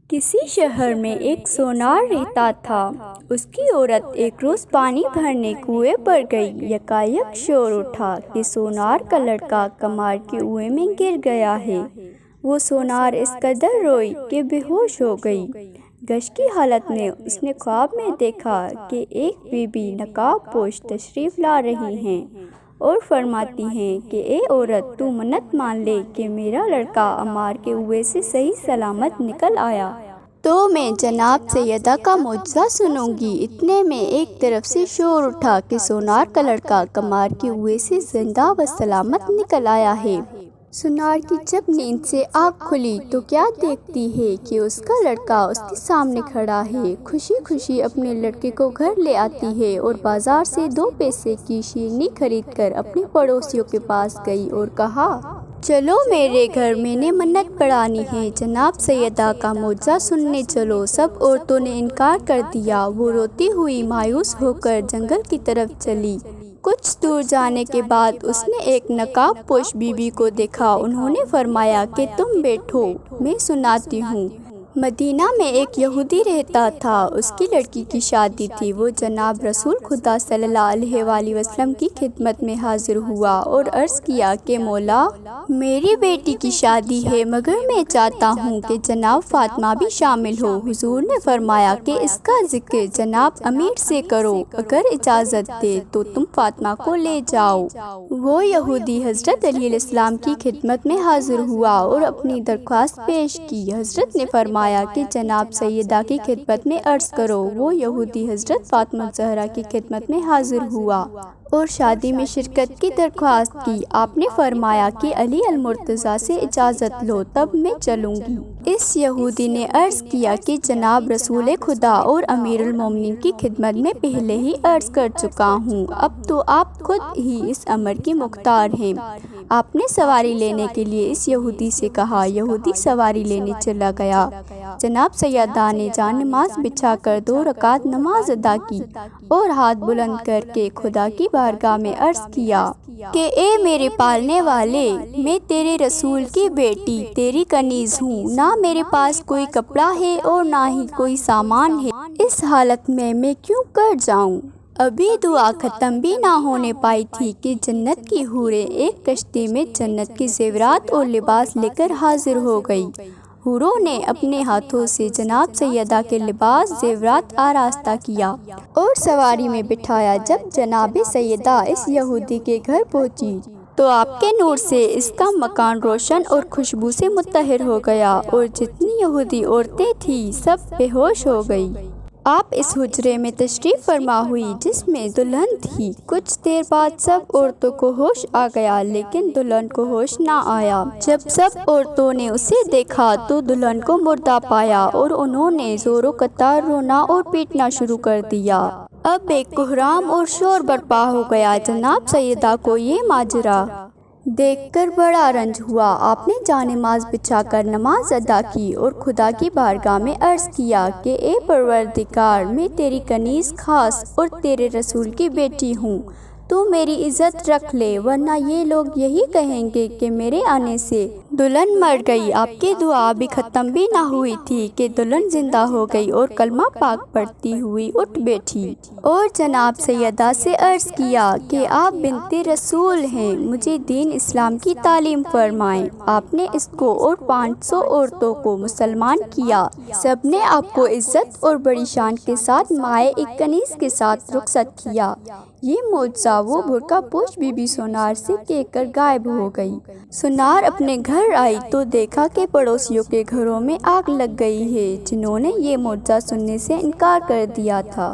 کسی شہر میں ایک سونار رہتا تھا۔ اس کی عورت ایک روز پانی بھرنے کنویں پر گئی۔ یکایک شور اٹھا کہ سونار کا لڑکا کمار کے کنویں میں گر گیا ہے۔ وہ سونار اس قدر روئی کہ بے ہوش ہو گئی۔ غش کی حالت میں اس نے خواب میں دیکھا کہ ایک بی بی نقاب پوش تشریف لا رہی ہیں اور فرماتی ہیں کہ اے عورت، تو منت مان لے کہ میرا لڑکا عمار کے کنویں سے صحیح سلامت نکل آیا تو میں جناب سیدہ کا معجزہ سنوں گی۔ اتنے میں ایک طرف سے شور اٹھا کہ سونار کا لڑکا کمار کے کنویں سے زندہ و سلامت نکل آیا ہے۔ سونار کی جب نیند سے آنکھ کھلی تو کیا دیکھتی ہے کہ اس کا لڑکا اس کے سامنے کھڑا ہے۔ خوشی خوشی اپنے لڑکے کو گھر لے آتی ہے اور بازار سے 2 پیسے کی شیرنی خرید کر اپنے پڑوسیوں کے پاس گئی اور کہا، چلو میرے گھر، میں نے منت پڑھانی ہے، جناب سیدہ کا معجزہ سننے چلو۔ سب عورتوں نے انکار کر دیا۔ وہ روتی ہوئی مایوس ہو کر جنگل کی طرف چلی۔ کچھ دور جانے کے بعد اس نے ایک نقاب پوش بی بی کو دیکھا۔ انہوں نے فرمایا کہ تم بیٹھو، میں سناتی ہوں۔ مدینہ میں ایک یہودی رہتا تھا۔ اس کی لڑکی کی شادی تھی۔ وہ جناب رسول خدا صلی اللہ علیہ وآلہ وسلم کی خدمت میں حاضر ہوا اور عرض کیا کہ مولا، میری بیٹی کی شادی ہے مگر میں چاہتا ہوں کہ جناب فاطمہ بھی شامل ہو۔ حضور نے فرمایا کہ اس کا ذکر جناب امیر سے کرو، اگر اجازت دے تو تم فاطمہ کو لے جاؤ۔ وہ یہودی حضرت علی علیہ السلام کی خدمت میں حاضر ہوا اور اپنی درخواست پیش کی۔ حضرت نے فرمایا کہ جناب سیدہ کی خدمت میں عرض کرو۔ وہ یہودی حضرت فاطمہ الزہرا کی خدمت میں حاضر ہوا اور شادی میں شرکت کی درخواست کی۔ آپ نے فرمایا کہ علی المرتضیٰ سے اجازت لو، تب میں چلوں گی۔ اس یہودی نے عرض کیا کہ جناب رسول خدا اور امیر المومنین کی خدمت میں پہلے ہی عرض کر چکا ہوں، اب تو آپ خود ہی اس امر کی مختار ہیں۔ آپ نے سواری لینے کے لیے اس یہودی سے کہا۔ یہودی سواری لینے چلا گیا۔ جناب سیدہ نے جانماز بچھا کر 2 رکعت نماز ادا کی اور ہاتھ بلند کر کے خدا کی بارگاہ میں عرض کیا کہ اے میرے پالنے والے، میں تیرے رسول کی بیٹی، تیری کنیز ہوں۔ نہ میرے پاس کوئی کپڑا ہے اور نہ ہی کوئی سامان ہے۔ اس حالت میں کیوں کر جاؤں؟ ابھی دعا ختم بھی نہ ہونے پائی تھی کہ جنت کی حوریں ایک کشتی میں جنت کے زیورات اور لباس لے کر حاضر ہو گئی۔ حوروں نے اپنے ہاتھوں سے جناب سیدہ کے لباس زیورات آراستہ کیا اور سواری میں بٹھایا۔ جب جناب سیدہ اس یہودی کے گھر پہنچی تو آپ کے نور سے اس کا مکان روشن اور خوشبو سے مطہر ہو گیا اور جتنی یہودی عورتیں تھیں سب بے ہوش ہو گئی۔ آپ اس حجرے میں تشریف فرما ہوئی جس میں دلہن تھی۔ کچھ دیر بعد سب عورتوں کو ہوش آ گیا لیکن دلہن کو ہوش نہ آیا۔ جب سب عورتوں نے اسے دیکھا تو دلہن کو مردہ پایا اور انہوں نے زور و قطار رونا اور پیٹنا شروع کر دیا۔ اب ایک کوہرام اور شور برپا ہو گیا۔ جناب سیدہ کو یہ ماجرا دیکھ کر بڑا رنج ہوا۔ آپ نے جانماز بچھا کر نماز ادا کی اور خدا کی بارگاہ میں عرض کیا کہ اے پروردگار، میں تیری کنیز خاص اور تیرے رسول کی بیٹی ہوں، تو میری عزت رکھ لے، ورنہ یہ لوگ یہی کہیں گے کہ میرے آنے سے دلہن مر گئی۔ آپ کی دعا ابھی ختم بھی نہ ہوئی تھی کہ دلہن زندہ ہو گئی اور کلمہ پاک پڑھتی ہوئی اٹھ بیٹھی اور جناب سیدہ سے عرض کیا کہ آپ بنت رسول ہیں، مجھے دین اسلام کی تعلیم فرمائیں۔ آپ نے اس کو اور 500 عورتوں کو مسلمان کیا۔ سب نے آپ کو عزت اور بڑی شان کے ساتھ مائے ایک کنیز کے ساتھ رخصت کیا۔ یہ معجزہ وہ برقع پوش بی بی سونار سے کہہ کر غائب ہو گئی۔ سونار اپنے گھر آئی تو دیکھا کہ پڑوسیوں کے گھروں میں آگ لگ گئی ہے جنہوں نے یہ معجزہ سننے سے انکار کر دیا تھا۔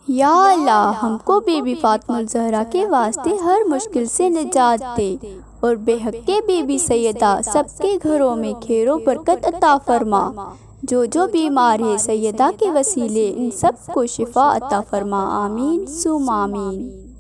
یا اللہ، ہم کو بی بی فاطمہ الزہرا کے واسطے ہر مشکل سے نجات دے اور بے حق بی بی سیدہ سب کے گھروں میں خیر و برکت عطا فرما۔ جو بیمار ہے سیدہ کے وسیلے ان سب کو شفا عطا فرما، آمین ثم آمین۔